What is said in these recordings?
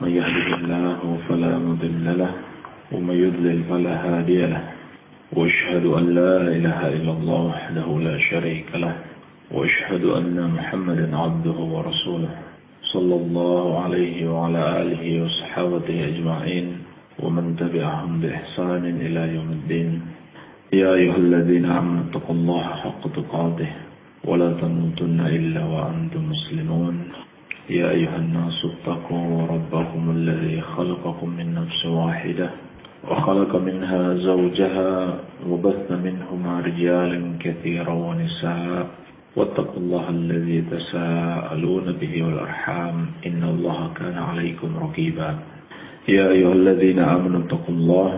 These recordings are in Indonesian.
من يهده الله فلا مضل له ومن يضلل فلا هادي له وأشهد أن لا إله إلا الله وحده لا شريك له وأشهد أن محمدا عبده ورسوله صلى الله عليه وعلى آله وصحابته أجمعين ومن تبعهم بإحسان إلى يوم الدين. يا أيها الذين آمنوا اتقوا الله حق تقاته ولا تموتن إلا وأنتم مسلمون. يا أيها الناس اتقوا ربكم الذي خلقكم من نفس واحدة وخلق منها زوجها وبث منهما رجالا كثيرا ونساء واتقوا الله الذي تساءلون به والأرحام إن الله كان عليكم رقيبا. يا أيها الذين آمنوا اتقوا الله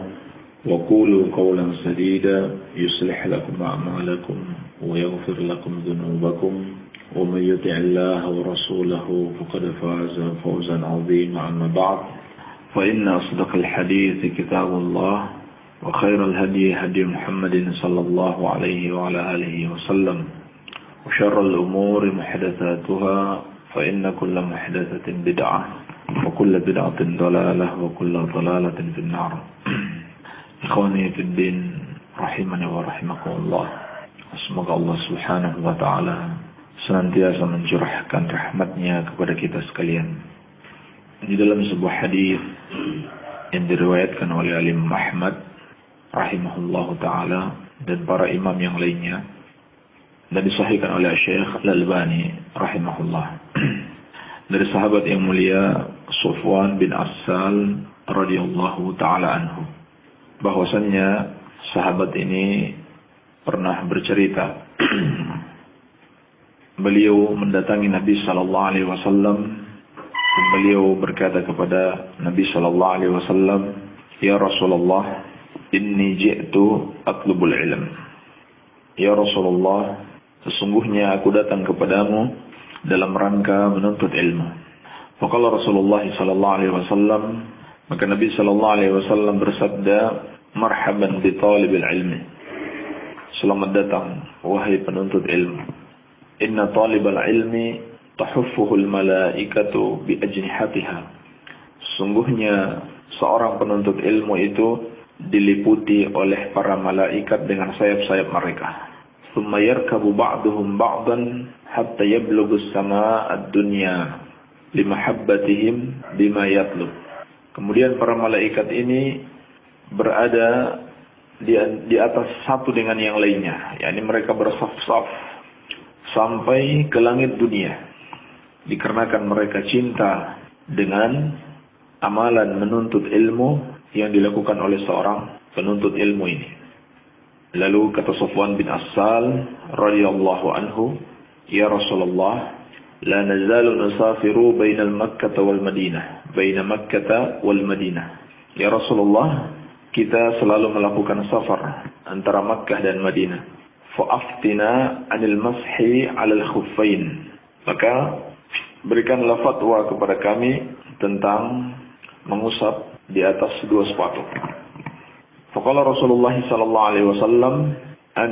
وقولوا قولا سديدا يصلح لكم أعمالكم ويغفر لكم ذنوبكم ومن يطع الله ورسوله فقد فاز فوزا عظيما. أما بعد فإن أصدق الحديث كتاب الله وخير الهدي هدي محمد صلى الله عليه وعلى آله وسلم وشر الأمور محدثاتها فإن كل محدثة بدعة وكل بدعة ضلالة وكل ضلالة في النار. Ikhwani fiddin rahimani wa rahimakumullah. Semoga Allah Subhanahu wa taala senantiasa mencurahkan rahmatnya kepada kita sekalian. Di dalam sebuah hadis yang diriwayatkan oleh Imam Ahmad rahimahullahu taala dan para imam yang lainnya dan disahihkan oleh Syekh Al-Albani rahimahullah. Dari sahabat yang mulia Sufwan bin Assal radhiyallahu taala anhu, bahwasannya sahabat ini pernah bercerita beliau mendatangi Nabi sallallahu alaihi wasallam dan beliau berkata kepada Nabi sallallahu alaihi wasallam, "Ya Rasulullah, inni ji'tu atlubul ilm." Ya Rasulullah, sesungguhnya aku datang kepadamu dalam rangka menuntut ilmu. Faqala Rasulullah sallallahu alaihi wasallam, maka Nabi sallallahu alaihi wasallam bersabda, "Marhaban bi talibil ilmi." Selamat datang wahai penuntut ilmu. Inna talibal ilmi tahuffuhul malaikatu bi ajnihatiha. Sungguhnya seorang penuntut ilmu itu diliputi oleh para malaikat dengan sayap-sayap mereka. Thumma yarkabu ba'duhum ba'dan hatta yablughu as-samaa'a ad-dunya limahabbatihim bima yatlub. Kemudian para malaikat ini berada di atas satu dengan yang lainnya, yakni mereka bersaf-saf sampai ke langit dunia, dikarenakan mereka cinta dengan amalan menuntut ilmu yang dilakukan oleh seorang penuntut ilmu ini. Lalu kata Sufwan bin Assal radhiyallahu anhu, "Ya Rasulullah, la nazalu nusafiru bainal Makkah wal Madinah, baina Makkah wal Madinah." Ya Rasulullah, kita selalu melakukan safar antara Makkah dan Madinah. Fa'aftina 'anil mashi 'alal khuffain. Maka berikanlah fatwa kepada kami tentang mengusap di atas dua sepatu. Faqala Rasulullah sallallahu alaihi wasallam an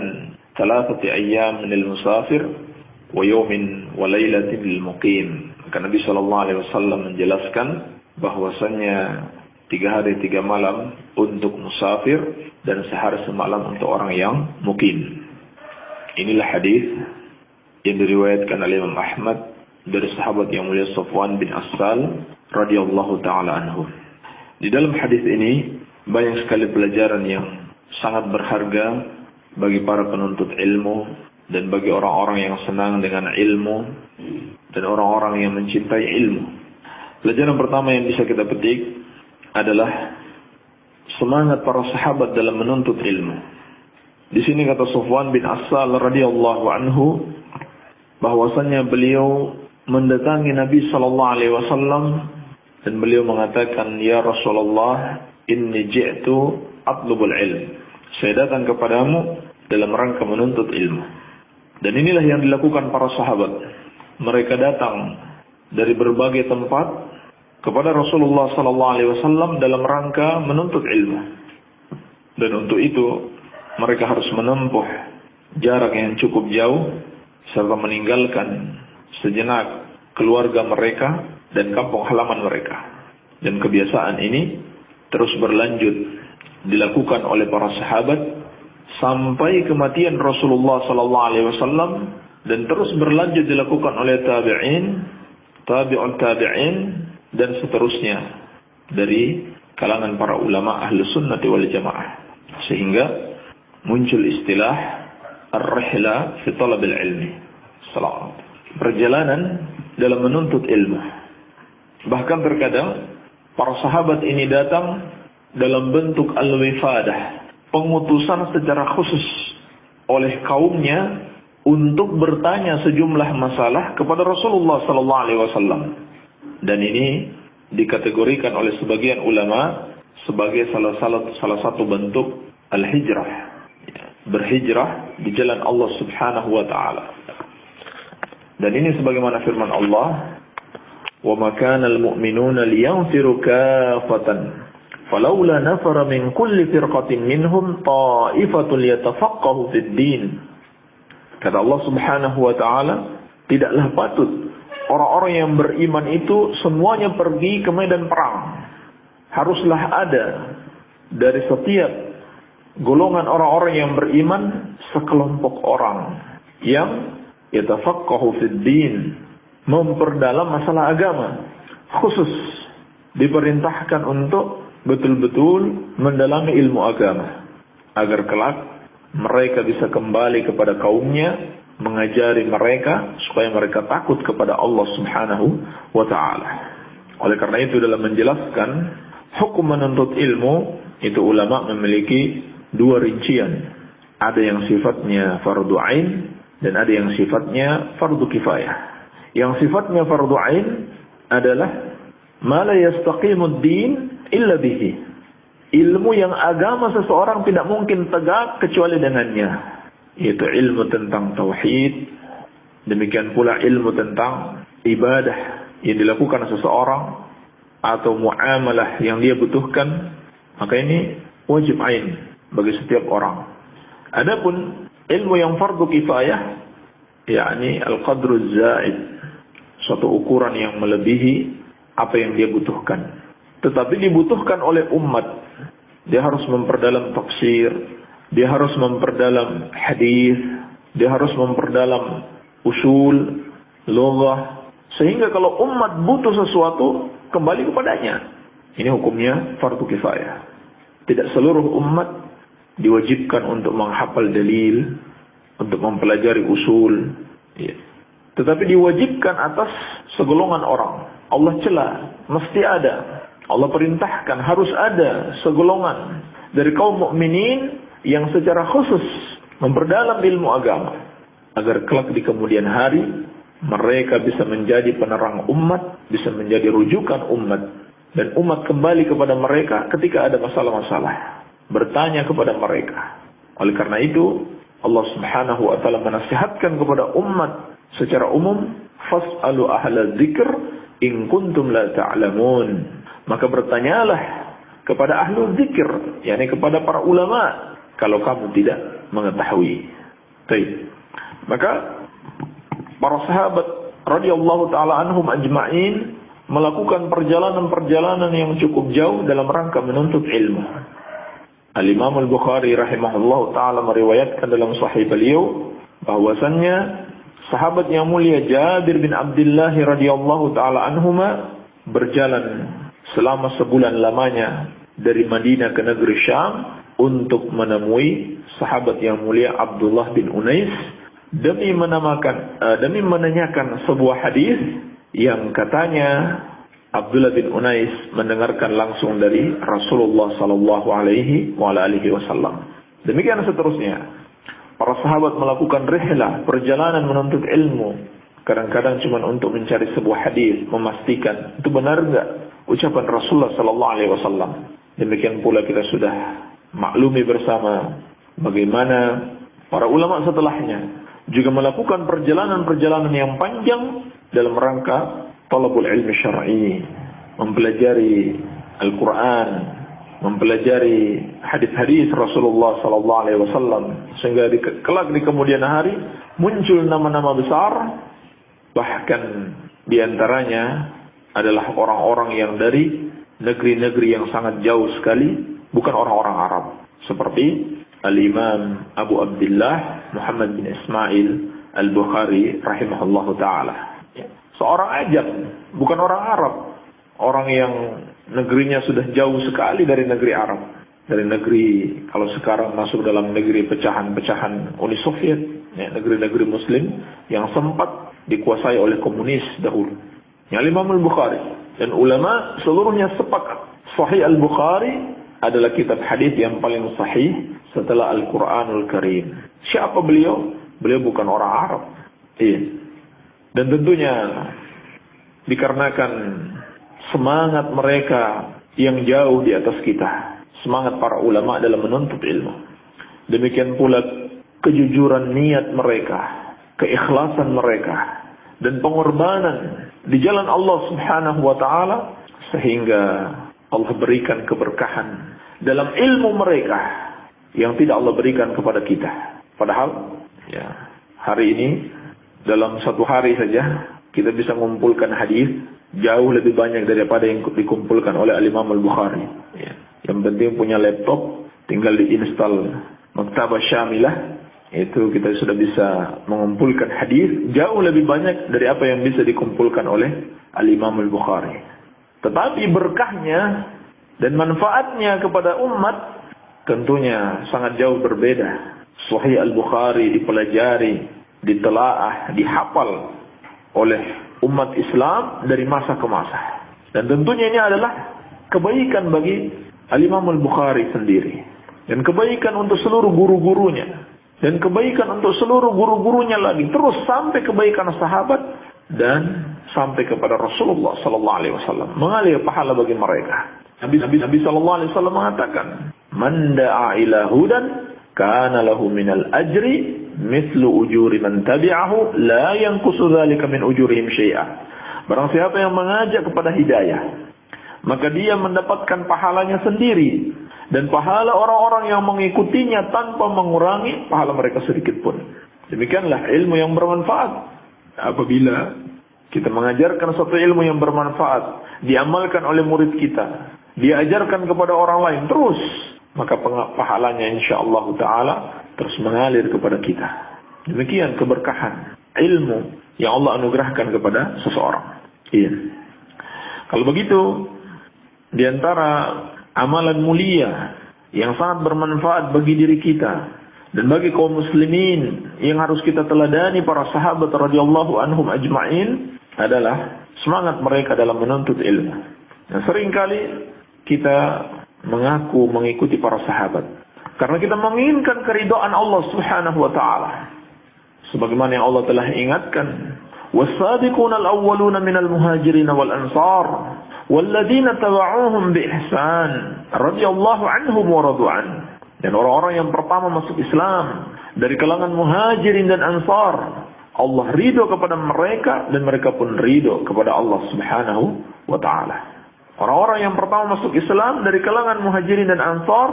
thalathati ayyam lil musafir wa yawmin wa lailatin lil muqim. Maka Nabi sallallahu alaihi wasallam menjelaskan bahwasannya 3 hari 3 malam untuk musafir dan sehari semalam untuk orang yang mukim. Inilah hadis yang diriwayatkan oleh Imam Ahmad dari sahabat yang mulia Sufwan bin Assal radhiyallahu taala anhu. Di dalam hadis ini banyak sekali pelajaran yang sangat berharga bagi para penuntut ilmu dan bagi orang-orang yang senang dengan ilmu dan orang-orang yang mencintai ilmu. Pelajaran pertama yang bisa kita petik adalah semangat para sahabat dalam menuntut ilmu. Di sini kata Sufwan bin Assal radhiyallahu anhu bahwasannya beliau mendatangi Nabi sallallahu alaihi wasallam dan beliau mengatakan, "Ya Rasulullah, inni ji'tu atlubul ilm." Saya datang kepadamu dalam rangka menuntut ilmu. Dan inilah yang dilakukan para sahabat. Mereka datang dari berbagai tempat kepada Rasulullah sallallahu alaihi wasallam dalam rangka menuntut ilmu. Dan untuk itu mereka harus menempuh jarak yang cukup jauh serta meninggalkan sejenak keluarga mereka dan kampung halaman mereka. Dan kebiasaan ini terus berlanjut dilakukan oleh para sahabat sampai kematian Rasulullah sallallahu alaihi wasallam, dan terus berlanjut dilakukan oleh tabi'in, tabi'un tabi'in, dan seterusnya dari kalangan para ulama ahlu sunnati wal jamaah, sehingga muncul istilah ar-rihla fi talabil ilmi, perjalanan dalam menuntut ilmu. Bahkan terkadang para sahabat ini datang dalam bentuk al-wifadah, pengutusan secara khusus oleh kaumnya untuk bertanya sejumlah masalah kepada Rasulullah sallallahu alaihi wasallam. Dan ini dikategorikan oleh sebagian ulama sebagai salah satu bentuk al-hijrah, berhijrah di jalan Allah Subhanahu wa taala. Dan ini sebagaimana firman Allah, "Wa ma kana al-mu'minuna liyanfiru kaffatan falaula nafara min kulli firqatin minhum ta'ifatun yatafaqahu fid din." Kata Allah Subhanahu wa taala, tidaklah patut orang-orang yang beriman itu semuanya pergi ke medan perang. Haruslah ada dari setiap golongan orang-orang yang beriman sekelompok orang yang yatafaqahu fid din, memperdalam masalah agama. Khusus diperintahkan untuk betul-betul mendalami ilmu agama, agar kelak mereka bisa kembali kepada kaumnya, mengajari mereka supaya mereka takut kepada Allah Subhanahu wa ta'ala. Oleh karena itu, dalam menjelaskan hukum menuntut ilmu itu, ulama memiliki dua rincian. Ada yang sifatnya fardu ain dan ada yang sifatnya fardu kifayah. Yang sifatnya fardu ain adalah ma la yastaqimud din illa bihi, ilmu yang agama seseorang tidak mungkin tegak kecuali dengannya, yaitu ilmu tentang tauhid. Demikian pula ilmu tentang ibadah yang dilakukan seseorang atau muamalah yang dia butuhkan, maka ini wajib ain bagi setiap orang. Adapun ilmu yang fardu kifayah, yakni al-qadru zaid, suatu ukuran yang melebihi apa yang dia butuhkan, tetapi dibutuhkan oleh umat. Dia harus memperdalam tafsir, dia harus memperdalam hadis, dia harus memperdalam usul, lughah, sehingga kalau umat butuh sesuatu kembali kepadanya. Ini hukumnya fardu kifayah. Tidak seluruh umat diwajibkan untuk menghafal dalil, untuk mempelajari usul, ya. Tetapi diwajibkan atas segolongan orang. Allah cela, mesti ada. Allah perintahkan harus ada segolongan dari kaum mukminin yang secara khusus memperdalam ilmu agama, agar kelak di kemudian hari mereka bisa menjadi penerang umat, bisa menjadi rujukan umat, dan umat kembali kepada mereka ketika ada masalah-masalah, bertanya kepada mereka. Oleh karena itu, Allah Subhanahu wa taala menasihatkan kepada umat secara umum, fas'alu ahla dzikr in kuntum la ta'lamun. Maka bertanyalah kepada ahlu dzikir, yakni kepada para ulama, kalau kamu tidak mengetahui. Baik. Maka para sahabat radhiyallahu taala anhum ajma'in melakukan perjalanan-perjalanan yang cukup jauh dalam rangka menuntut ilmu. Al-Imam Al-Bukhari rahimahullahu taala meriwayatkan dalam sahih beliau bahwasannya sahabat yang mulia Jabir bin Abdullah radhiyallahu taala anhuma berjalan selama sebulan lamanya dari Madinah ke negeri Syam untuk menemui sahabat yang mulia Abdullah bin Unais demi menanyakan sebuah hadis yang katanya Abdullah bin Unais mendengarkan langsung dari Rasulullah sallallahu alaihi wasallam. Demikian seterusnya. Para sahabat melakukan rihlah, perjalanan menuntut ilmu. Kadang-kadang cuma untuk mencari sebuah hadis, memastikan itu benar enggak ucapan Rasulullah sallallahu alaihi wasallam. Demikian pula kita sudah maklumi bersama bagaimana para ulama setelahnya juga melakukan perjalanan-perjalanan yang panjang dalam rangka talabul ilmi syar'i, mempelajari Al-Quran, mempelajari hadis-hadis Rasulullah sallallahu alaihi wasallam, sehingga kelak di kemudian hari muncul nama-nama besar, bahkan di antaranya adalah orang-orang yang dari negeri-negeri yang sangat jauh sekali, bukan orang-orang Arab. Seperti Al-Imam Abu Abdullah Muhammad bin Ismail Al-Bukhari rahimahullahu ta'ala. Seorang ajam, bukan orang Arab. Orang yang negerinya sudah jauh sekali dari negeri Arab. Dari negeri, kalau sekarang masuk dalam negeri pecahan-pecahan Uni Soviet, ya, negeri-negeri Muslim yang sempat dikuasai oleh komunis dahulu. Yang Imam Al-Bukhari dan ulama seluruhnya sepakat, Sahih Al-Bukhari adalah kitab hadis yang paling sahih setelah Al-Quranul Karim. Siapa beliau? Beliau bukan orang Arab. Iya. Dan tentunya dikarenakan semangat mereka yang jauh di atas kita, semangat para ulama dalam menuntut ilmu. Demikian pula kejujuran niat mereka, keikhlasan mereka, dan pengorbanan di jalan Allah Subhanahu wa ta'ala, sehingga Allah berikan keberkahan dalam ilmu mereka yang tidak Allah berikan kepada kita. Padahal ya, hari ini dalam satu hari saja kita bisa mengumpulkan hadis jauh lebih banyak daripada yang dikumpulkan oleh Imam Al-Bukhari. Ya. Yang penting punya laptop, tinggal diinstal Maktabah Syamilah, itu kita sudah bisa mengumpulkan hadis jauh lebih banyak dari apa yang bisa dikumpulkan oleh Al-Imam Al-Bukhari. Tetapi berkahnya dan manfaatnya kepada umat tentunya sangat jauh berbeda. Sahih Al-Bukhari dipelajari, ditelaah, dihafal oleh umat Islam dari masa ke masa. Dan tentunya ini adalah kebaikan bagi Al-Imam Al-Bukhari sendiri. Dan kebaikan untuk seluruh guru-gurunya. Dan kebaikan untuk seluruh guru-gurunya lagi. Terus sampai kebaikan sahabat dan sampai kepada Rasulullah sallallahu alaihi wasallam. Mengalir pahala bagi mereka. Nabi sallallahu alaihi wasallam mengatakan, "Man da'a ila hudan kana lahu minal ajri mithlu ujuri man tabi'ahu la yanqusu dzalika min ujurihim syai'a." Barang siapa yang mengajak kepada hidayah, maka dia mendapatkan pahalanya sendiri, dan pahala orang-orang yang mengikutinya tanpa mengurangi pahala mereka sedikit pun. Demikianlah ilmu yang bermanfaat. Apabila kita mengajarkan satu ilmu yang bermanfaat, diamalkan oleh murid kita, diajarkan kepada orang lain terus, maka pahalanya insyaallah ta'ala terus mengalir kepada kita. Demikian keberkahan ilmu yang Allah anugerahkan kepada seseorang. Iya. Kalau begitu, di antara amalan mulia yang sangat bermanfaat bagi diri kita dan bagi kaum muslimin yang harus kita teladani para sahabat radhiyallahu anhum ajma'in adalah semangat mereka dalam menuntut ilmu. Nah, seringkali kita mengaku mengikuti para sahabat karena kita menginginkan keridhaan Allah Subhanahu wa taala. Sebagaimana yang Allah telah ingatkan, "Was-sabiquna al-awwaluna minal muhajirin wal ansar walladzina tabauhum bi ihsan radhiyallahu anhum wa radu an." Dan orang-orang yang pertama masuk Islam dari kalangan muhajirin dan ansar, Allah ridho kepada mereka dan mereka pun ridho kepada Allah Subhanahu wa taala. Orang-orang yang pertama masuk Islam dari kalangan muhajirin dan ansar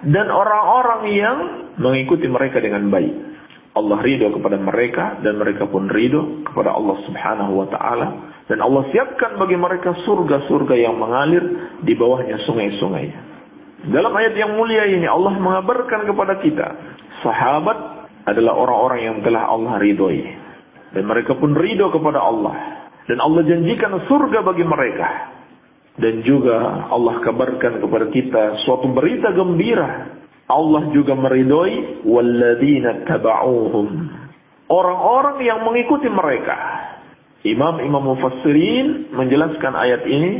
dan orang-orang yang mengikuti mereka dengan baik. Allah ridho kepada mereka dan mereka pun ridho kepada Allah Subhanahu wa taala, dan Allah siapkan bagi mereka surga-surga yang mengalir di bawahnya sungai-sungai. Dalam ayat yang mulia ini Allah mengabarkan kepada kita, sahabat adalah orang-orang yang telah Allah ridhoi, dan mereka pun ridho kepada Allah, dan Allah janjikan surga bagi mereka. Dan juga Allah kabarkan kepada kita suatu berita gembira, Allah juga meridhoi walladzina tabauhum, orang-orang yang mengikuti mereka. Imam-imam mufassirin menjelaskan ayat ini,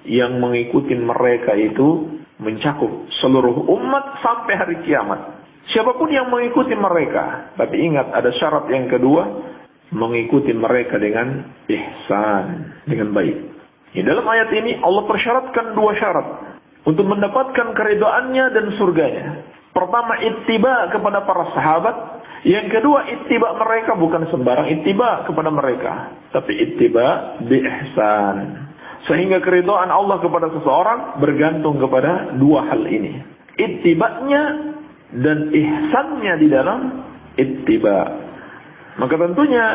yang mengikuti mereka itu mencakup seluruh umat sampai hari kiamat. Siapapun yang mengikuti mereka, tapi ingat ada syarat yang kedua, mengikuti mereka dengan ihsan, dengan baik. Dalam ayat ini Allah persyaratkan dua syarat untuk mendapatkan keridhaannya dan surganya. Pertama, ittiba kepada para sahabat. Yang kedua, ittiba mereka bukan sembarang ittiba kepada mereka, tapi ittiba bi ihsan. Sehingga keridhaan Allah kepada seseorang bergantung kepada dua hal ini, ittibanya dan ihsannya di dalam ittiba. Maka tentunya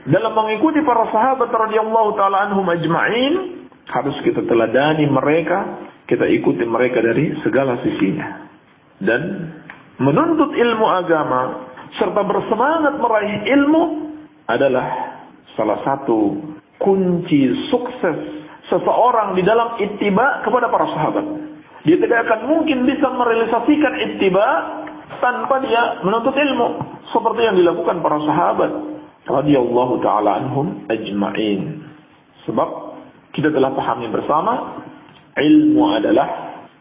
dalam mengikuti para sahabat radhiyallahu taala anhum ajma'in, Harus kita teladani mereka, kita ikuti mereka dari segala sisinya. Dan menuntut ilmu agama serta bersemangat meraih ilmu adalah salah satu kunci sukses seseorang di dalam ittiba kepada para sahabat. Dia tidak akan mungkin bisa merealisasikan ittiba tanpa dia menuntut ilmu, seperti yang dilakukan para sahabat radhiyallahu taala anhum ajma'in. Sebab kita telah pahami bersama, ilmu adalah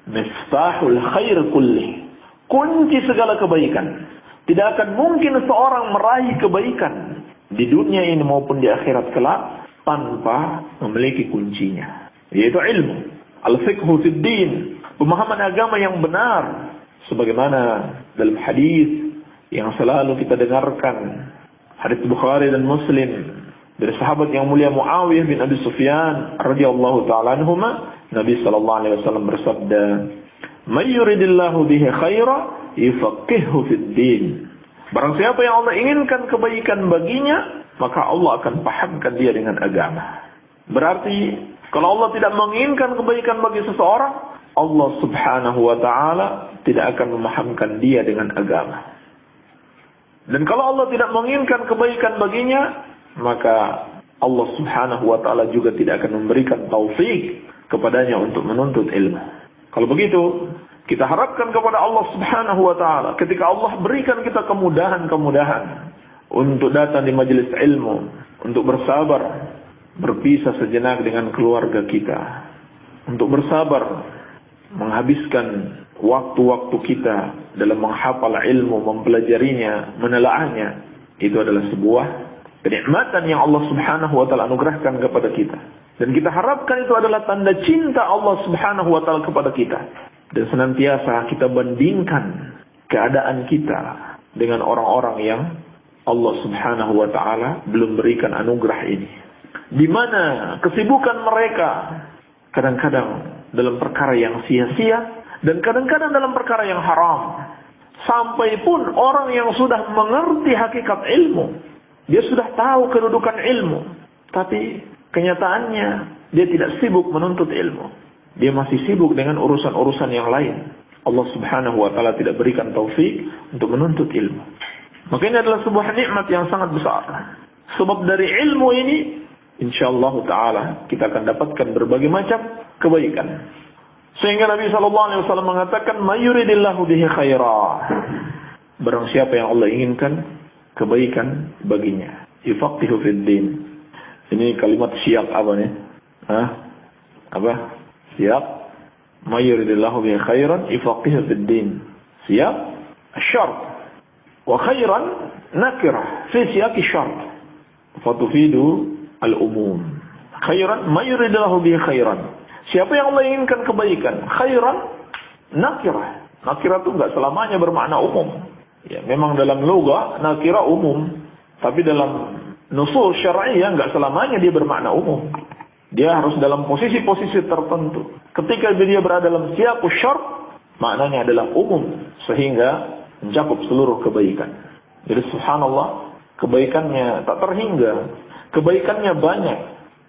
miftahul khair kulli, kunci segala kebaikan. Tidak akan mungkin seorang meraih kebaikan di dunia ini maupun di akhirat kelak tanpa memiliki kuncinya, yaitu ilmu. Al-fiqhu fid din, pemahaman agama yang benar, sebagaimana dalam hadis yang selalu kita dengarkan, hadis Bukhari dan Muslim dari sahabat yang mulia Muawiyah bin Abi Sufyan radhiyallahu taala anhuma, Nabi sallallahu alaihi wasallam bersabda, "May yuridillahu bihi khaira yufaqihuhu fid din." Barang siapa yang Allah inginkan kebaikan baginya, maka Allah akan pahamkan dia dengan agama. Berarti kalau Allah tidak menginginkan kebaikan bagi seseorang, Allah subhanahu wa ta'ala tidak akan memahamkan dia dengan agama. Dan kalau Allah tidak menginginkan kebaikan baginya, maka Allah subhanahu wa ta'ala juga tidak akan memberikan taufik kepadanya untuk menuntut ilmu. Kalau begitu, kita harapkan kepada Allah subhanahu wa ta'ala, ketika Allah berikan kita kemudahan-kemudahan untuk datang di majelis ilmu, untuk bersabar, berpisah sejenak dengan keluarga kita, untuk bersabar, menghabiskan waktu-waktu kita dalam menghafal ilmu, mempelajarinya, menelaahnya, itu adalah sebuah kenikmatan yang Allah subhanahu wa ta'ala anugerahkan kepada kita. Dan kita harapkan itu adalah tanda cinta Allah subhanahu wa ta'ala kepada kita. Dan senantiasa kita bandingkan keadaan kita dengan orang-orang yang Allah subhanahu wa ta'ala belum berikan anugerah ini. Di mana kesibukan mereka kadang-kadang dalam perkara yang sia-sia, dan kadang-kadang dalam perkara yang haram. Sampai pun orang yang sudah mengerti hakikat ilmu, dia sudah tahu kedudukan ilmu, tapi kenyataannya dia tidak sibuk menuntut ilmu. Dia masih sibuk dengan urusan-urusan yang lain. Allah subhanahu wa ta'ala tidak berikan taufik untuk menuntut ilmu. Maka ini adalah sebuah nikmat yang sangat besar. Sebab dari ilmu ini, insyaallah ta'ala, kita akan dapatkan berbagai macam kebaikan. Sehingga Nabi SAW mengatakan, "Mayuridillahu bihi khaira." Barang siapa yang Allah inginkan kebaikan baginya, yufaqihu fid din. Ini kalimat syiak apa nih? Apa? Syiak. Mayuridillahu bihi khairan yufaqihu fid din. Syiak asyart. Wa khairan nakirah fi siyaqi syart. Fatufidu al-umum. Khairan mayuridillahu bihi khairan. Siapa yang Allah inginkan kebaikan, khairan nakirah. Nakirah itu enggak selamanya bermakna umum. Ya, memang dalam lugah nakirah umum, tapi dalam nusus syar'iyyah enggak selamanya dia bermakna umum. Dia harus dalam posisi-posisi tertentu. Ketika dia berada dalam siyaqus syart, maknanya adalah umum sehingga mencakup seluruh kebaikan. Jadi subhanallah, kebaikannya tak terhingga, kebaikannya banyak.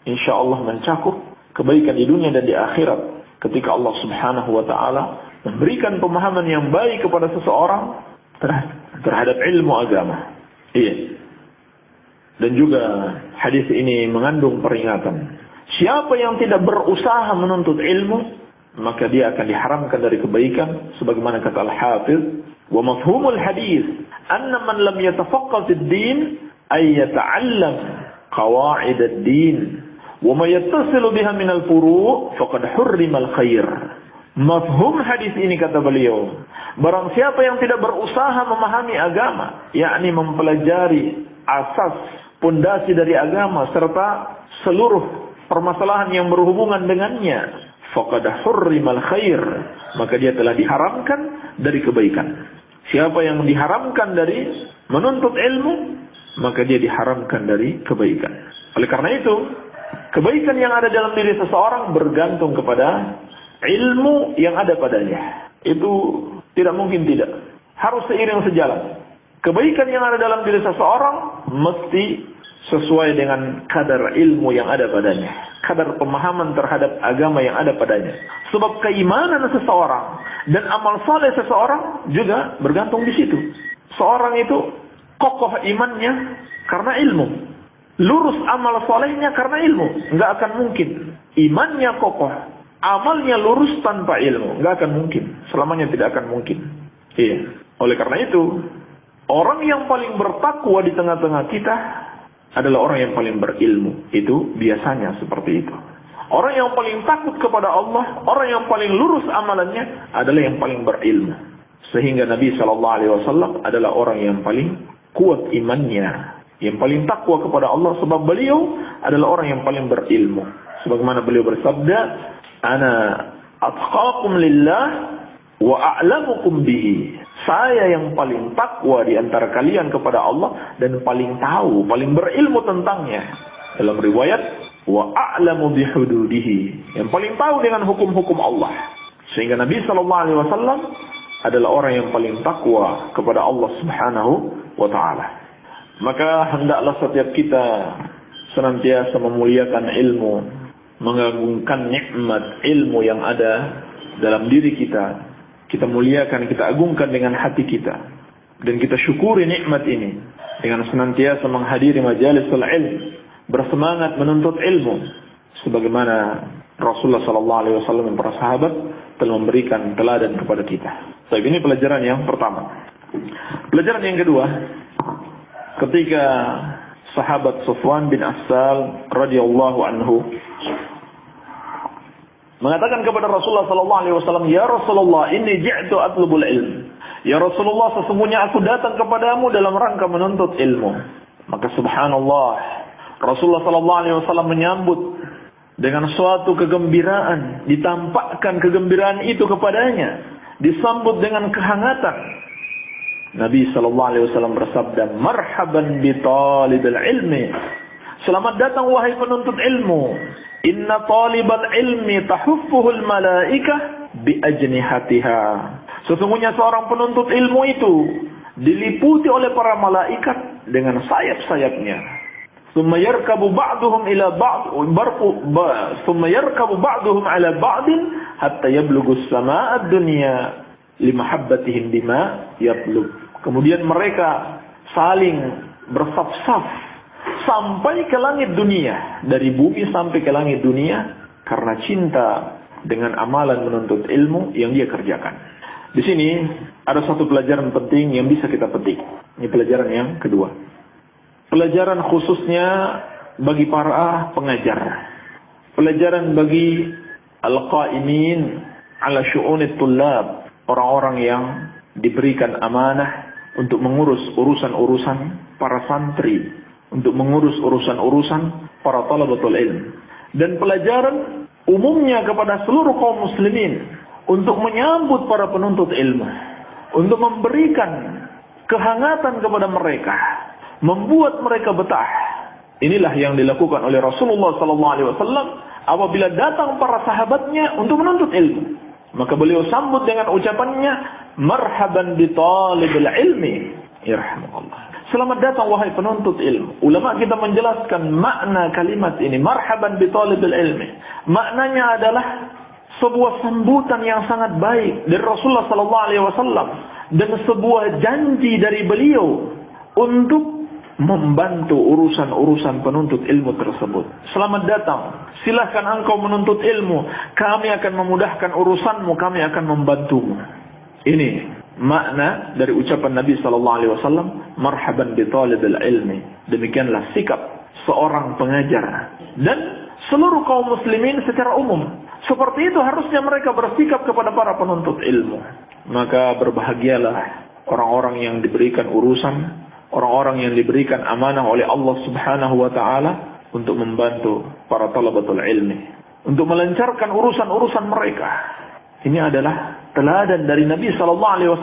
Insyaallah mencakup kebaikan di dunia dan di akhirat ketika Allah subhanahu wa ta'ala memberikan pemahaman yang baik kepada seseorang terhadap ilmu agama. Iya. Dan juga hadis ini mengandung peringatan. Siapa yang tidak berusaha menuntut ilmu, maka dia akan diharamkan dari kebaikan. Sebagaimana kata Al-Hafiz, wa mafhumul hadis anna man lam yatafaqqah fid din ay yata'allam qawaid ad-din wa ma yattasilu biha min al-furu' faqad hurrima al-khair. Mafhum hadis ini, kata beliau, barang siapa yang tidak berusaha memahami agama, yakni mempelajari asas pondasi dari agama serta seluruh permasalahan yang berhubungan dengannya, faqad hurrima al-khair, maka dia telah diharamkan dari kebaikan. Siapa yang diharamkan dari menuntut ilmu, maka dia diharamkan dari kebaikan. Oleh karena itu, kebaikan yang ada dalam diri seseorang bergantung kepada ilmu yang ada padanya. Itu tidak mungkin tidak. Harus seiring sejalan. Kebaikan yang ada dalam diri seseorang mesti sesuai dengan kadar ilmu yang ada padanya, kadar pemahaman terhadap agama yang ada padanya. Sebab keimanan seseorang dan amal saleh seseorang juga bergantung di situ. Seorang itu kokoh imannya karena ilmu, lurus amal salehnya karena ilmu. Nggak akan mungkin imannya kokoh, amalnya lurus tanpa ilmu. Nggak akan mungkin, selamanya tidak akan mungkin. Iya. Oleh karena itu, orang yang paling bertakwa di tengah-tengah kita adalah orang yang paling berilmu. Itu biasanya seperti itu. Orang yang paling takut kepada Allah, orang yang paling lurus amalannya adalah yang paling berilmu. Sehingga Nabi SAW adalah orang yang paling kuat imannya, yang paling takwa kepada Allah, sebab beliau adalah orang yang paling berilmu. Sebagaimana beliau bersabda, "Ana atqakum lillah wa a'lamukum bihi." Saya yang paling takwa di antara kalian kepada Allah dan paling tahu, paling berilmu tentangnya. Dalam riwayat, wa a'lamu bihududihi, yang paling tahu dengan hukum-hukum Allah. Sehingga Nabi SAW adalah orang yang paling takwa kepada Allah Subhanahu wa taala. Maka hendaklah setiap kita senantiasa memuliakan ilmu, mengagungkan nikmat ilmu yang ada dalam diri kita. Kita muliakan, kita agungkan dengan hati kita, dan kita syukuri nikmat ini dengan senantiasa menghadiri majalisul ilm, bersemangat menuntut ilmu sebagaimana Rasulullah SAW dan para sahabat telah memberikan teladan kepada kita. So, ini pelajaran yang pertama. Pelajaran yang kedua, ketika sahabat Sufwan bin Assal radhiyallahu anhu mengatakan kepada Rasulullah SAW, "Ya Rasulullah, inni ji'tu atlubul ilm." Ya Rasulullah, sesungguhnya aku datang kepadamu dalam rangka menuntut ilmu. Maka subhanallah, Rasulullah SAW menyambut dengan suatu kegembiraan, ditampakkan kegembiraan itu kepadanya, disambut dengan kehangatan. Nabi SAW bersabda, "Marhaban bi talibil ilmi." Selamat datang wahai penuntut ilmu. Inna talibal ilmi tahuffuhul malaikah bi ajnihatiha. Sesungguhnya seorang penuntut ilmu itu diliputi oleh para malaikat dengan sayap-sayapnya. Thumma yarkabu ba'duhum ila ba'd thumma yarkabu ba'duhum ala ba'din hatta yablughu as-samaa'a ad-dunya limahabbatihim bima yatlub. Kemudian mereka saling bersaf-saf sampai ke langit dunia, dari bumi sampai ke langit dunia, karena cinta dengan amalan menuntut ilmu yang dia kerjakan. Di sini ada satu pelajaran penting yang bisa kita petik. Ini pelajaran yang kedua. Pelajaran khususnya bagi para pengajar. Pelajaran bagi al-qaimin ala syu'unit tullab, orang-orang yang diberikan amanah untuk mengurus urusan-urusan para santri, untuk mengurus urusan-urusan para talabatul ilm. Dan pelajaran umumnya kepada seluruh kaum muslimin untuk menyambut para penuntut ilmu, untuk memberikan kehangatan kepada mereka, membuat mereka betah. Inilah yang dilakukan oleh Rasulullah SAW apabila datang para sahabatnya untuk menuntut ilmu. Maka beliau sambut dengan ucapannya, "Marhaban bi talibil ilmi." Yarhamukallah. Selamat datang wahai penuntut ilmu. Ulama kita menjelaskan makna kalimat ini, marhaban bi talibil ilmi. Maknanya adalah sebuah sambutan yang sangat baik dari Rasulullah SAW dan sebuah janji dari beliau untuk membantu urusan-urusan penuntut ilmu tersebut. Selamat datang, silahkan engkau menuntut ilmu, kami akan memudahkan urusanmu, kami akan membantumu. Ini makna dari ucapan Nabi SAW, marhaban bi talibil ilmi. Demikianlah sikap seorang pengajar dan seluruh kaum muslimin secara umum. Seperti itu harusnya mereka bersikap kepada para penuntut ilmu. Maka berbahagialah orang-orang yang diberikan urusan, orang-orang yang diberikan amanah oleh Allah Subhanahu wa taala untuk membantu para talabatul ilmi, untuk melancarkan urusan-urusan mereka. Ini adalah teladan dari Nabi SAW,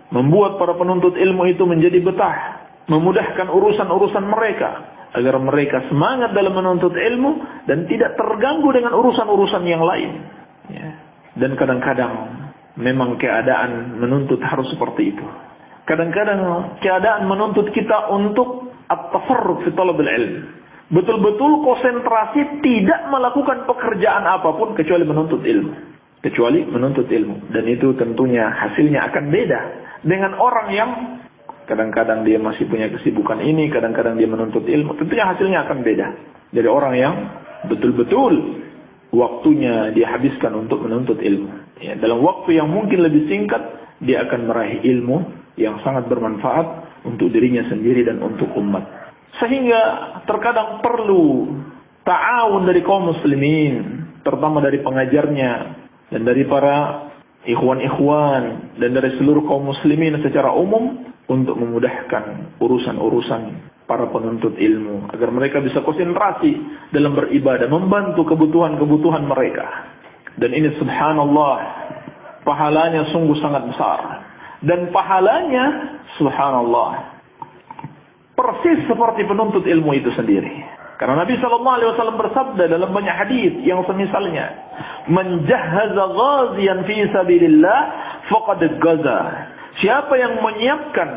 membuat para penuntut ilmu itu menjadi betah, memudahkan urusan-urusan mereka, agar mereka semangat dalam menuntut ilmu dan tidak terganggu dengan urusan-urusan yang lain. Dan kadang-kadang memang keadaan menuntut harus seperti itu. Kadang-kadang keadaan menuntut kita untuk at-tafarruq fi talabil ilm. Betul-betul konsentrasi tidak melakukan pekerjaan apapun kecuali menuntut ilmu. Kecuali menuntut ilmu. Dan itu tentunya hasilnya akan beda dengan orang yang kadang-kadang dia masih punya kesibukan ini, kadang-kadang dia menuntut ilmu. Tentunya hasilnya akan beda dari orang yang betul-betul waktunya dia habiskan untuk menuntut ilmu. Ya, dalam waktu yang mungkin lebih singkat, dia akan meraih ilmu yang sangat bermanfaat untuk dirinya sendiri dan untuk umat. Sehingga terkadang perlu ta'awun dari kaum muslimin, terutama dari pengajarnya dan dari para ikhwan-ikhwan dan dari seluruh kaum muslimin secara umum untuk memudahkan urusan-urusan para penuntut ilmu agar mereka bisa konsentrasi dalam beribadah, membantu kebutuhan-kebutuhan mereka. Dan ini subhanallah, pahalanya sungguh sangat besar. Dan pahalanya subhanallah persis seperti penuntut ilmu itu sendiri. Karena Nabi SAW bersabda dalam banyak hadis yang semisalnya, "Man jahhaza ghaziyan fi sabilillah faqad gaza." Siapa yang menyiapkan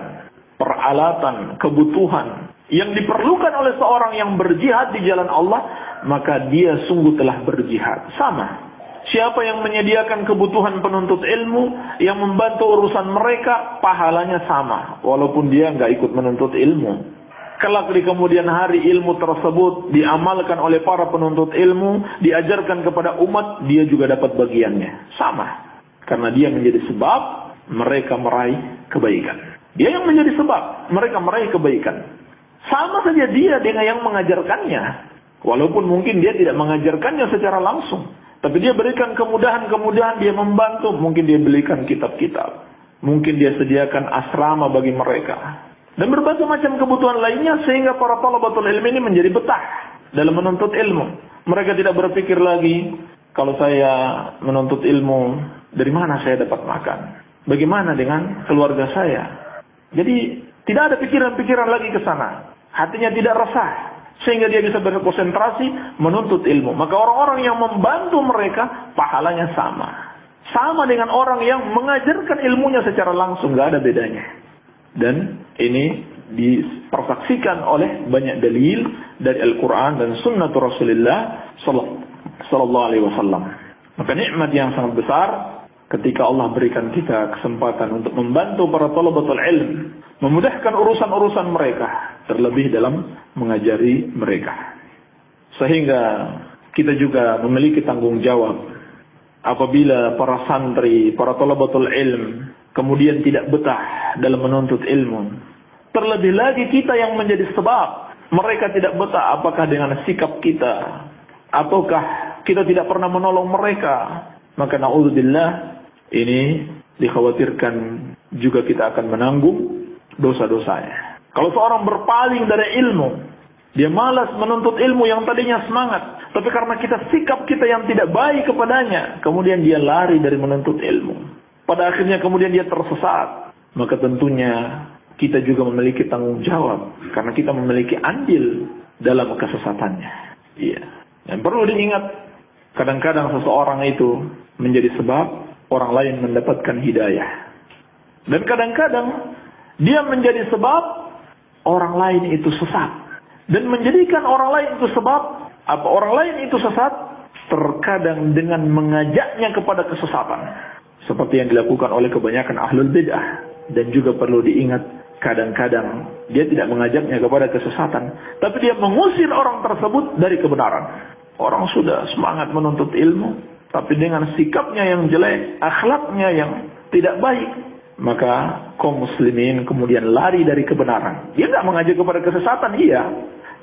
peralatan, kebutuhan yang diperlukan oleh seorang yang berjihad di jalan Allah, maka dia sungguh telah berjihad. Sama. Siapa yang menyediakan kebutuhan penuntut ilmu, yang membantu urusan mereka, pahalanya sama. Walaupun dia nggak ikut menuntut ilmu. Kelak di kemudian hari ilmu tersebut diamalkan oleh para penuntut ilmu, diajarkan kepada umat, dia juga dapat bagiannya. Sama. Karena dia menjadi sebab mereka meraih kebaikan. Dia yang menjadi sebab mereka meraih kebaikan. Sama saja dia dengan yang mengajarkannya. Walaupun mungkin dia tidak mengajarkannya secara langsung. Tapi dia berikan kemudahan-kemudahan, dia membantu. Mungkin dia belikan kitab-kitab. Mungkin dia sediakan asrama bagi mereka. Dan berbagai macam kebutuhan lainnya sehingga para talabatul ilmi ini menjadi betah dalam menuntut ilmu. Mereka tidak berpikir lagi, kalau saya menuntut ilmu, dari mana saya dapat makan? Bagaimana dengan keluarga saya? Jadi tidak ada pikiran-pikiran lagi ke sana. Hatinya tidak resah. Sehingga dia bisa berkonsentrasi menuntut ilmu. Maka orang-orang yang membantu mereka, pahalanya sama. Sama dengan orang yang mengajarkan ilmunya secara langsung. Gak ada bedanya. Dan ini dipersaksikan oleh banyak dalil dari Al-Quran dan Sunnah Rasulullah Sallallahu Alaihi Wasallam. Maka nikmat yang sangat besar ketika Allah berikan kita kesempatan untuk membantu para talabatul ilm, memudahkan urusan-urusan mereka, terlebih dalam mengajari mereka. Sehingga kita juga memiliki tanggung jawab apabila para santri, para talabatul ilm kemudian tidak betah dalam menuntut ilmu. Terlebih lagi kita yang menjadi sebab mereka tidak betah, apakah dengan sikap kita ataukah kita tidak pernah menolong mereka, maka na'udzubillah, ini dikhawatirkan juga kita akan menanggung dosa-dosanya. Kalau seorang berpaling dari ilmu, dia malas menuntut ilmu yang tadinya semangat, tapi karena sikap kita yang tidak baik kepadanya, kemudian dia lari dari menuntut ilmu. Pada akhirnya kemudian dia tersesat. Maka tentunya kita juga memiliki tanggung jawab, karena kita memiliki andil dalam kesesatannya. Iya. Dan perlu diingat, kadang-kadang seseorang itu menjadi sebab orang lain mendapatkan hidayah. Dan kadang-kadang dia menjadi sebab orang lain itu sesat. Dan menjadikan orang lain itu sebab orang lain itu sesat terkadang dengan mengajaknya kepada kesesatan. Seperti yang dilakukan oleh kebanyakan ahlul bid'ah. Dan juga perlu diingat, kadang-kadang dia tidak mengajaknya kepada kesesatan, tapi dia mengusir orang tersebut dari kebenaran. Orang sudah semangat menuntut ilmu, tapi dengan sikapnya yang jelek, akhlaknya yang tidak baik, maka kaum muslimin kemudian lari dari kebenaran. Dia tidak mengajak kepada kesesatan, iya,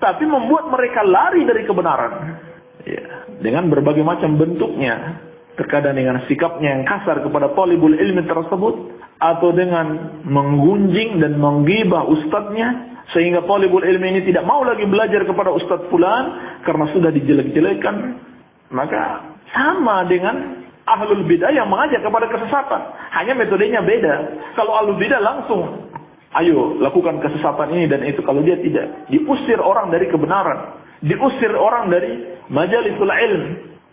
tapi membuat mereka lari dari kebenaran. Ya, dengan berbagai macam bentuknya. Terkadang dengan sikapnya yang kasar kepada talibul ilmi tersebut, atau dengan menggunjing dan menggibah ustadznya, sehingga talibul ilmi ini tidak mau lagi belajar kepada ustadz fulan karena sudah dijelek-jelekan. Maka sama dengan ahlul bidah yang mengajak kepada kesesatan, hanya metodenya beda. Kalau ahlul bidah langsung, ayo lakukan kesesatan ini dan itu. Kalau dia tidak, diusir orang dari kebenaran, diusir orang dari majalisul ilm,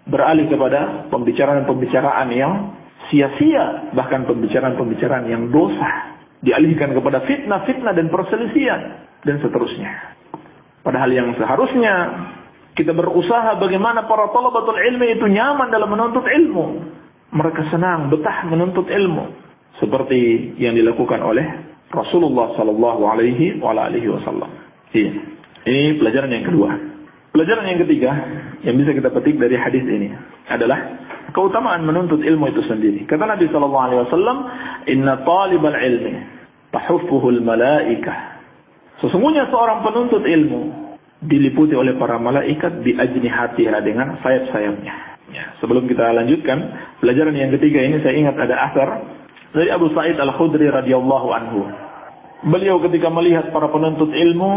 beralih kepada pembicaraan-pembicaraan yang sia-sia, bahkan pembicaraan-pembicaraan yang dosa. dialihkan kepada fitnah dan perselisihan dan seterusnya. Padahal yang seharusnya kita berusaha bagaimana para talabatul ilmi itu nyaman dalam menuntut ilmu. Mereka senang, betah menuntut ilmu. Seperti yang dilakukan oleh Rasulullah sallallahu alaihi wasallam. Ini pelajaran yang kedua. Pelajaran yang ketiga yang bisa kita petik dari hadis ini adalah keutamaan menuntut ilmu itu sendiri. Kata Nabi sallallahu alaihi wasallam, "Inna talibal ilmi tahuffuhul malaikah." Sesungguhnya seorang penuntut ilmu diliputi oleh para malaikat bi ajnihatiha, dengan sayap-sayapnya. Ya, sebelum kita lanjutkan pelajaran yang ketiga ini, saya ingat ada asar dari Abu Sa'id Al-Khudri radhiyallahu anhu. Beliau ketika melihat para penuntut ilmu,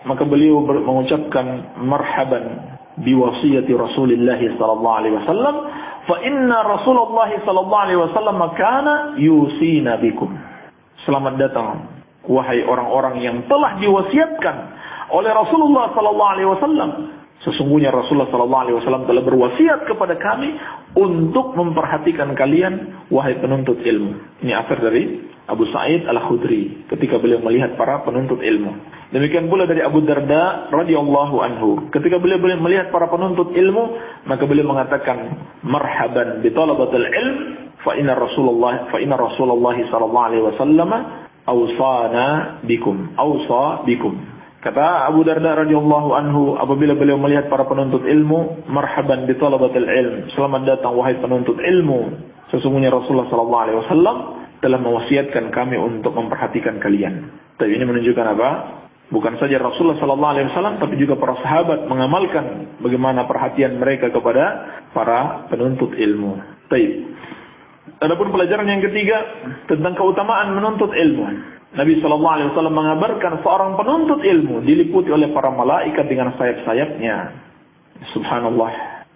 maka beliau mengucapkan marhaban bi wasiyati Rasulillah sallallahu alaihi wasallam, fa inna Rasulullah sallallahu alaihi wasallam kana yusina bikum. Selamat datang wahai orang-orang yang telah diwasiatkan oleh Rasulullah sallallahu alaihi wasallam. Sesungguhnya Rasulullah sallallahu alaihi wasallam telah berwasiat kepada kami untuk memperhatikan kalian wahai penuntut ilmu. Ini asar dari Abu Sa'id Al-Khudri ketika beliau melihat para penuntut ilmu. Demikian pula dari Abu Darda radhiyallahu anhu, ketika beliau melihat para penuntut ilmu, maka beliau mengatakan marhaban bi talabatil ilm fa inna Rasulullah sallallahu alaihi wasallam awsa bikum. Kata Abu Darda radhiyallahu anhu, apabila beliau melihat para penuntut ilmu, marhaban bi talabatil ilm, selamat datang wahai penuntut ilmu. Sesungguhnya Rasulullah sallallahu alaihi wasallam telah mewasiatkan kami untuk memperhatikan kalian. Tapi ini menunjukkan apa? Bukan saja Rasulullah sallallahu alaihi wasallam, tapi juga para sahabat mengamalkan bagaimana perhatian mereka kepada para penuntut ilmu. Baik. Adapun pelajaran yang ketiga tentang keutamaan menuntut ilmu. Nabi sallallahu alaihi wasallam mengabarkan seorang penuntut ilmu diliputi oleh para malaikat dengan sayap-sayapnya. Subhanallah,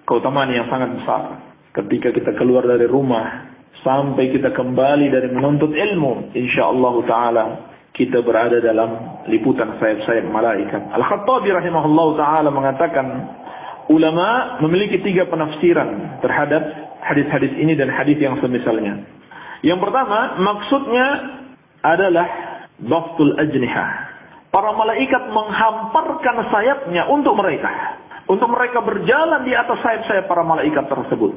keutamaan yang sangat besar. Ketika kita keluar dari rumah sampai kita kembali dari menuntut ilmu, insyaallah taala kita berada dalam liputan sayap-sayap malaikat. Al-Khattabi rahimahullahu taala mengatakan, ulama memiliki 3 penafsiran terhadap hadis-hadis ini dan hadis yang semisalnya. Yang pertama, maksudnya adalah dhaftul ajnihah. Para malaikat menghamparkan sayapnya untuk mereka berjalan di atas sayap-sayap para malaikat tersebut.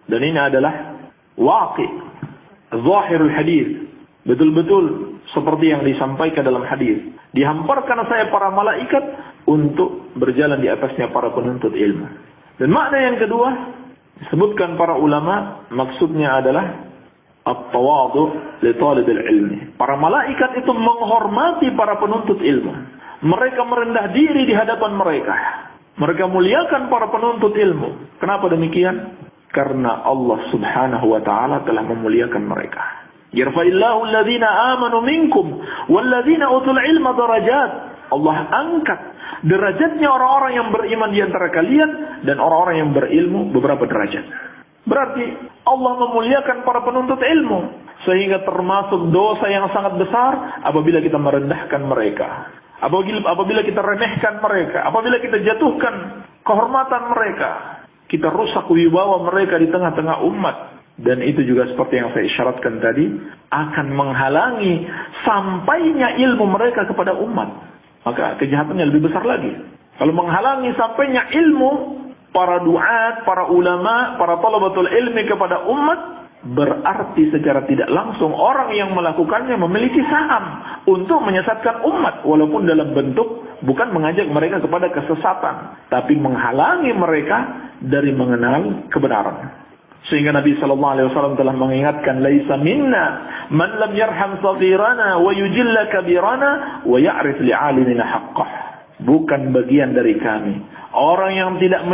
Dan ini adalah waqi' zahirul hadis. Betul-betul seperti yang disampaikan dalam hadis. Dihamparkan sayap para malaikat untuk berjalan di atasnya para penuntut ilmu. Dan makna yang kedua disebutkan para ulama, maksudnya adalah at-tawadhu li talibil ilmi. Para malaikat itu menghormati para penuntut ilmu. Mereka merendah diri di hadapan mereka. Mereka muliakan para penuntut ilmu. Kenapa demikian? Karena Allah Subhanahu wa taala telah memuliakan mereka. Yarfa'illahu alladhina amanu minkum walladhina utul ilma darajat. Allah angkat derajatnya orang-orang yang beriman di antara kalian dan orang-orang yang berilmu beberapa derajat. Berarti Allah memuliakan para penuntut ilmu, sehingga termasuk dosa yang sangat besar apabila kita merendahkan mereka, apabila kita remehkan mereka, apabila kita jatuhkan kehormatan mereka, kita rusak wibawa mereka di tengah-tengah umat. Dan itu juga seperti yang saya isyaratkan tadi, akan menghalangi sampainya ilmu mereka kepada umat. Maka kejahatannya lebih besar lagi. Kalau menghalangi sampainya ilmu para duat, para ulama, para talabatul ilmi kepada umat, berarti secara tidak langsung orang yang melakukannya memiliki saham untuk menyesatkan umat, walaupun dalam bentuk bukan mengajak mereka kepada kesesatan, tapi menghalangi mereka dari mengenal kebenaran. Sehingga Nabi sallallahu alaihi wasallam telah mengingatkan, laisa minna man lam yarham saghirana wa yujilla kabirana wa ya'rif li'alimina haqqah. Bukan bagian dari kami orang yang tidak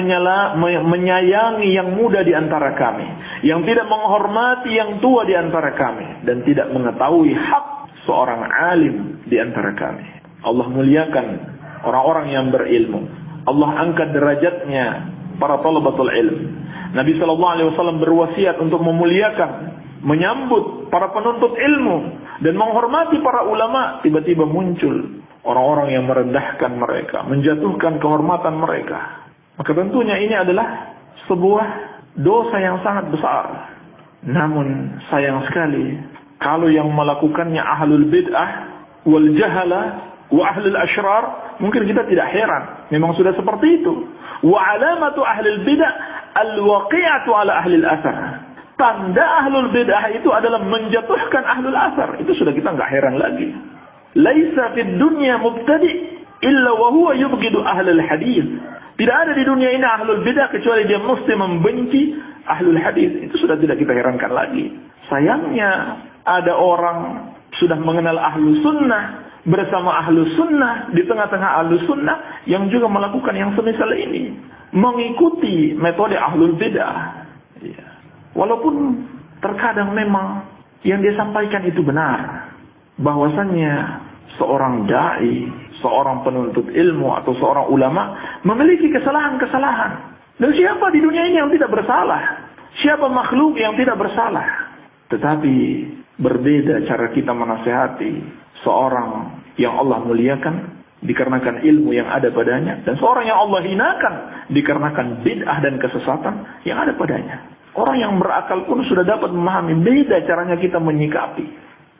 menyayangi yang muda di antara kami, yang tidak menghormati yang tua di antara kami, dan tidak mengetahui hak seorang alim di antara kami. Allah muliakan orang-orang yang berilmu. Allah angkat derajatnya para talabatul ilm. Nabi sallallahu alaihi wasallam berwasiat untuk memuliakan, menyambut para penuntut ilmu dan menghormati para ulama. Tiba-tiba muncul orang-orang yang merendahkan mereka, menjatuhkan kehormatan mereka. Maka tentunya ini adalah sebuah dosa yang sangat besar. Namun sayang sekali, Kalau yang melakukannya ahlul bid'ah wal jahala wa ahlul asyrar, mungkin kita tidak heran. Memang sudah seperti itu. Wa alamatu ahlul bid'ah al-waqi'atu ala ahlil athar. Tanda ahlul bid'ah itu adalah menjatuhkan ahlul athar. Itu sudah kita enggak heran lagi. Laisa fid dunya mubtadi' illa wa huwa yubghidu ahlul hadis. Tidak ada di dunia ini ahlul bid'ah kecuali dia mesti membenci ahlul hadis. Itu sudah tidak kita herankan lagi. Sayangnya ada orang sudah mengenal ahlu sunnah, bersama ahlu sunnah, di tengah-tengah ahlu sunnah yang juga melakukan yang semisal ini, mengikuti metode ahlul bid'ah. Ya. Walaupun terkadang memang yang dia sampaikan itu benar, bahwasannya seorang dai, seorang penuntut ilmu atau seorang ulama memiliki kesalahan-kesalahan. Dan siapa di dunia ini yang tidak bersalah? Siapa makhluk yang tidak bersalah? Tetapi berbeda cara kita menasihati seorang yang Allah muliakan dikarenakan ilmu yang ada padanya, dan seorang yang Allah hinakan dikarenakan bid'ah dan kesesatan yang ada padanya. Orang yang berakal pun sudah dapat memahami beda caranya kita menyikapi.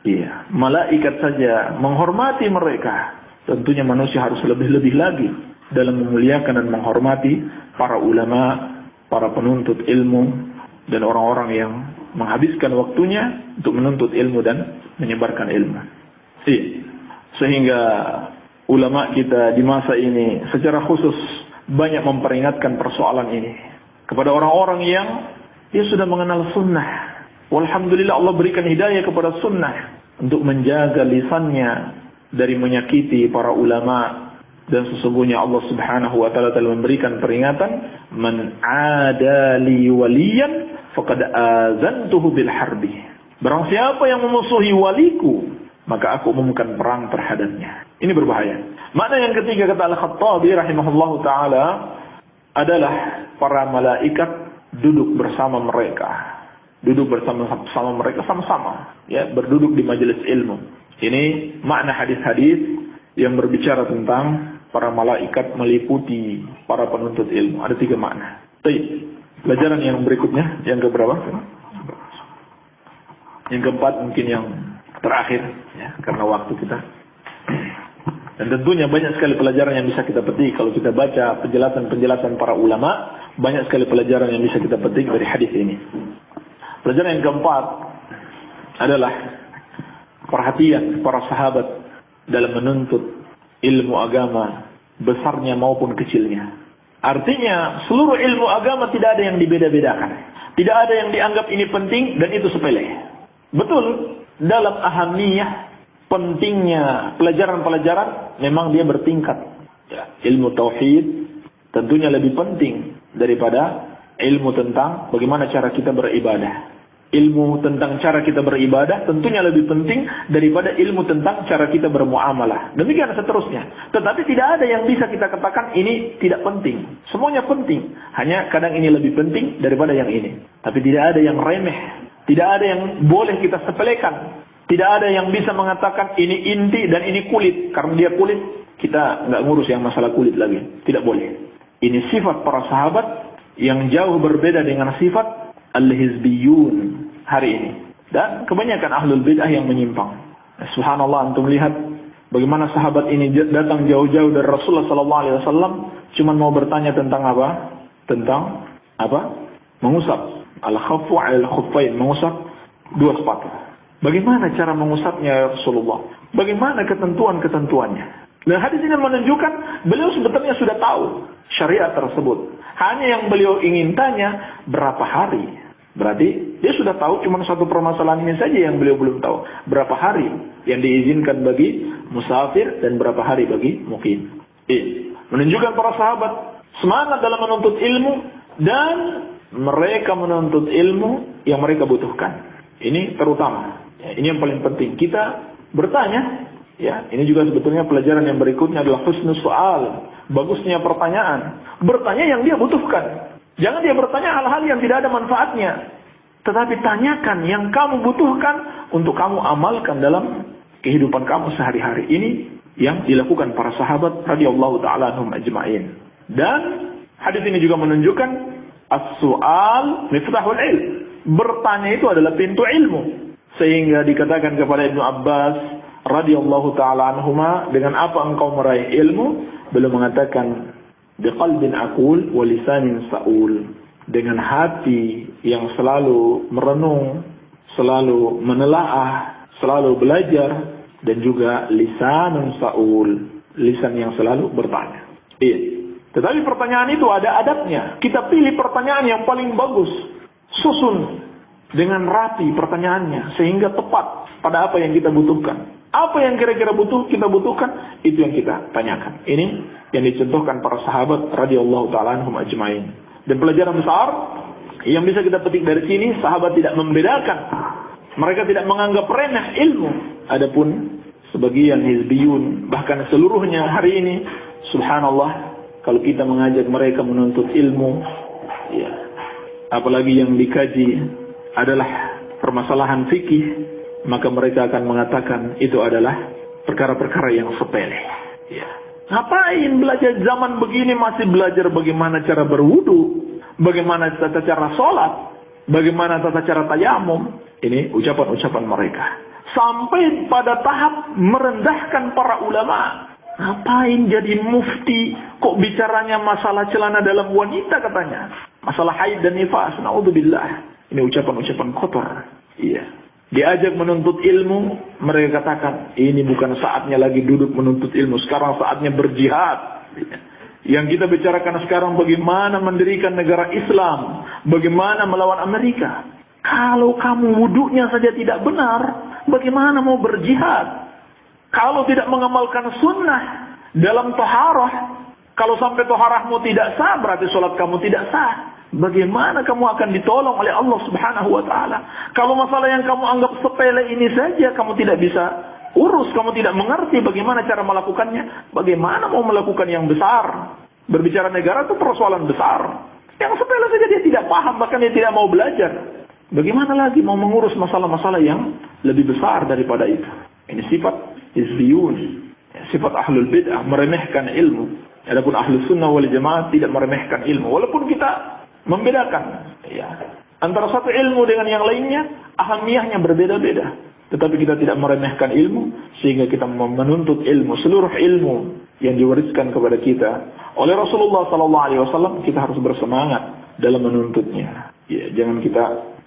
Iya, malaikat saja menghormati mereka. Tentunya manusia harus lebih-lebih lagi dalam memuliakan dan menghormati para ulama, para penuntut ilmu, dan orang-orang yang menghabiskan waktunya untuk menuntut ilmu dan menyebarkan ilmu. Sehingga ulama kita di masa ini secara khusus banyak memperingatkan persoalan ini kepada orang-orang yang dia sudah mengenal sunnah. Walhamdulillah Allah berikan hidayah kepada sunnah untuk menjaga lisannya dari menyakiti para ulama. Dan sesungguhnya Allah subhanahu wa ta'ala telah memberikan peringatan, man adali waliyan faqad azantuhu bil harbi. Barang siapa yang memusuhi waliku, maka aku umumkan perang terhadapnya. Ini berbahaya. Makna yang ketiga kata Al-Khattabi rahimahullahu ta'ala adalah para malaikat duduk bersama mereka. Duduk bersama mereka sama-sama, ya, berduduk di majelis ilmu. Ini makna hadis-hadis yang berbicara tentang para malaikat meliputi para penuntut ilmu. Ada 3 makna. Baik. Pelajaran yang berikutnya, yang keberapa? Yang keempat mungkin yang terakhir, ya, karena waktu kita. Dan tentunya banyak sekali pelajaran yang bisa kita petik kalau kita baca penjelasan-penjelasan para ulama. Banyak sekali pelajaran yang bisa kita petik dari hadis ini. Pelajaran yang keempat adalah perhatian para sahabat dalam menuntut ilmu agama, besarnya maupun kecilnya. Artinya seluruh ilmu agama tidak ada yang dibeda-bedakan. Tidak ada yang dianggap ini penting dan itu sepele. Betul, dalam ahamiyah, pentingnya pelajaran-pelajaran memang dia bertingkat. Ya, ilmu tauhid tentunya lebih penting daripada ilmu tentang bagaimana cara kita beribadah. Ilmu tentang cara kita beribadah tentunya lebih penting daripada ilmu tentang cara kita bermuamalah. Demikian seterusnya. Tetapi tidak ada yang bisa kita katakan ini tidak penting. Semuanya penting. Hanya kadang ini lebih penting daripada yang ini. Tapi tidak ada yang remeh. Tidak ada yang boleh kita sepelekan. Tidak ada yang bisa mengatakan ini inti dan ini kulit. Karena dia kulit, kita nggak ngurus yang masalah kulit lagi. Tidak boleh. Ini sifat para sahabat yang jauh berbeda dengan sifat al-hizbiyun hari ini. Dan kebanyakan ahlul bid'ah yang menyimpang. Subhanallah, antum lihat bagaimana sahabat ini datang jauh-jauh dari Rasulullah SAW cuma mau bertanya tentang apa? Tentang apa? Mengusap. Al-khaffu al-khuffain, mengusap 2 sepatu. Bagaimana cara mengusapnya ya Rasulullah? Bagaimana ketentuan-ketentuannya? Dan hadis ini menunjukkan beliau sebetulnya sudah tahu syariat tersebut. Hanya yang beliau ingin tanya berapa hari. Berarti dia sudah tahu cuma satu permasalahan ini saja yang beliau belum tahu. Berapa hari yang diizinkan bagi musafir dan berapa hari bagi mukim. Menunjukkan para sahabat semangat dalam menuntut ilmu dan mereka menuntut ilmu yang mereka butuhkan. Ini terutama. Ya, ini yang paling penting. Kita bertanya. Ya, ini juga sebetulnya pelajaran yang berikutnya adalah husnul soal. Bagusnya pertanyaan. Bertanya yang dia butuhkan. Jangan dia bertanya hal-hal yang tidak ada manfaatnya. Tetapi tanyakan yang kamu butuhkan untuk kamu amalkan dalam kehidupan kamu sehari-hari. Ini yang dilakukan para sahabat radhiyallahu ta'ala anhum ajma'in. Dan hadis ini juga menunjukkan as-su'al miftahul ilm. Bertanya itu adalah pintu ilmu. Sehingga dikatakan kepada Ibnu Abbas radhiyallahu taala anhuma, dengan apa engkau meraih ilmu? Beliau mengatakan, biqalbin aqul wa lisanin saul, dengan hati yang selalu merenung, selalu menelaah, selalu belajar, dan juga lisanun saul, lisan yang selalu bertanya. Iya. Tetapi pertanyaan itu ada adabnya. Kita pilih pertanyaan yang paling bagus, susun dengan rapi pertanyaannya sehingga tepat pada apa yang kita butuhkan. Apa yang kira-kira kita butuhkan, itu yang kita tanyakan. Ini yang dicontohkan para sahabat radhiyallahu taala anhum ajmain. Dan pelajaran besar yang bisa kita petik dari sini, sahabat tidak membedakan. Mereka tidak menganggap remeh ilmu. Adapun sebagian hizbiyun, bahkan seluruhnya hari ini, subhanallah, kalau kita mengajak mereka menuntut ilmu, ya, apalagi yang dikaji adalah permasalahan fikih, maka mereka akan mengatakan itu adalah perkara-perkara yang sepele. Ya. Ngapain belajar zaman begini masih belajar bagaimana cara berwudu, bagaimana tata cara sholat, bagaimana tata cara tayamum. Ini ucapan-ucapan mereka. Sampai pada tahap merendahkan para ulama. Ngapain jadi mufti? Kok bicaranya masalah celana dalam wanita katanya? Masalah haid dan nifas. Na'udzubillah. Ini ucapan-ucapan kotor. Iya. Diajak menuntut ilmu, mereka katakan, ini bukan saatnya lagi duduk menuntut ilmu. Sekarang saatnya berjihad. Yang kita bicarakan sekarang bagaimana mendirikan negara Islam. Bagaimana melawan Amerika. Kalau kamu wuduknya saja tidak benar, bagaimana mau berjihad? Kalau tidak mengamalkan sunnah dalam taharah, kalau sampai taharahmu tidak sah, berarti sholat kamu tidak sah. Bagaimana kamu akan ditolong oleh Allah Subhanahu wa taala? Kalau masalah yang kamu anggap sepele ini saja kamu tidak bisa urus, kamu tidak mengerti bagaimana cara melakukannya, bagaimana mau melakukan yang besar? Berbicara negara itu persoalan besar. Yang sepele saja dia tidak paham, bahkan dia tidak mau belajar. Bagaimana lagi mau mengurus masalah-masalah yang lebih besar daripada itu? Ini sifat hizbiyun, sifat ahlul bid'ah, meremehkan ilmu. Adapun ahlus sunnah wal jamaah tidak meremehkan ilmu. Walaupun kita membedakan ya, antara satu ilmu dengan yang lainnya, ahamiyahnya berbeda-beda. Tetapi kita tidak meremehkan ilmu, sehingga kita menuntut ilmu, seluruh ilmu yang diwariskan kepada kita oleh Rasulullah SAW, kita harus bersemangat dalam menuntutnya. Ya, jangan kita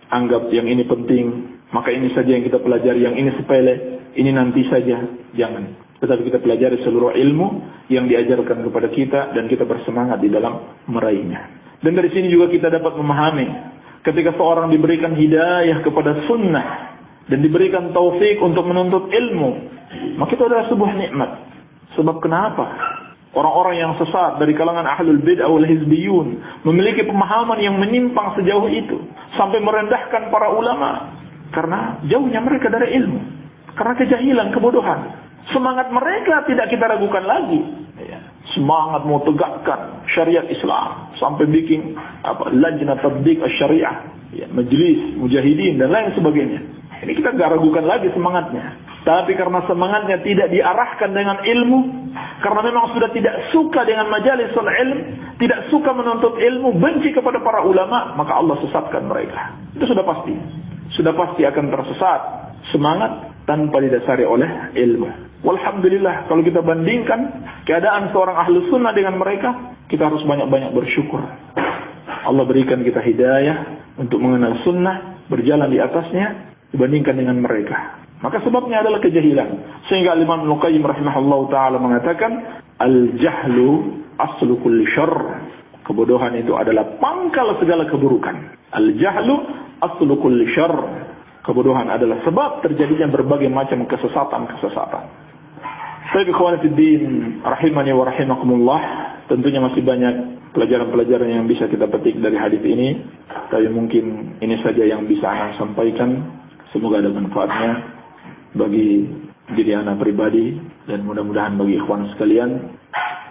anggap yang ini penting, maka ini saja yang kita pelajari, yang ini sepele, ini nanti saja. Jangan. Tetapi kita pelajari seluruh ilmu yang diajarkan kepada kita dan kita bersemangat di dalam meraihnya. Dan dari sini juga kita dapat memahami, ketika seorang diberikan hidayah kepada sunnah dan diberikan taufik untuk menuntut ilmu, maka itu adalah sebuah nikmat. Sebab kenapa? Orang-orang yang sesat dari kalangan ahlul bid'ah wal hizbiyun memiliki pemahaman yang menyimpang sejauh itu, sampai merendahkan para ulama karena jauhnya mereka dari ilmu, karena kejahilan, kebodohan. Semangat mereka tidak kita ragukan lagi. Semangat mau tegakkan syariat Islam sampai bikin lajnah tatbiq asy-syariah, majelis mujahidin dan lain sebagainya. Ini kita enggak ragukan lagi semangatnya. Tapi karena semangatnya tidak diarahkan dengan ilmu, karena memang sudah tidak suka dengan majalisul ilm, tidak suka menuntut ilmu, benci kepada para ulama, maka Allah sesatkan mereka. Itu sudah pasti. Sudah pasti akan tersesat semangat tanpa didasari oleh ilmu. Walhamdulillah, kalau kita bandingkan keadaan seorang ahlu sunnah dengan mereka, kita harus banyak-banyak bersyukur. Allah berikan kita hidayah untuk mengenal sunnah, berjalan di atasnya, dibandingkan dengan mereka. Maka sebabnya adalah kejahilan. Sehingga Imam Ibnu Qayyim rahimahullah ta'ala mengatakan, al-jahlu aslu kulli syarr. Kebodohan itu adalah pangkal segala keburukan. Al-jahlu aslu kulli syarr. Kebodohan adalah sebab terjadinya berbagai macam kesesatan-kesesatan. Baik ikhwan fillah, rahimani wa rahimakumullah, tentunya masih banyak pelajaran-pelajaran yang bisa kita petik dari hadis ini. Tapi mungkin ini saja yang bisa ana sampaikan. Semoga ada manfaatnya bagi diri ana pribadi dan mudah-mudahan bagi ikhwan sekalian.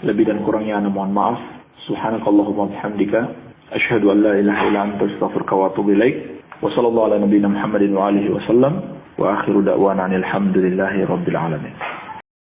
Lebih dan kurangnya ana mohon maaf. Subhanakallahumma bihamdika asyhadu an la ilaha illa anta astaghfiruka wa atubu ilaik. Wa sallallahu ala nabiyyina Muhammadin wa alihi wa sallam wa akhiru da'wana alhamdulillahi rabbil alamin.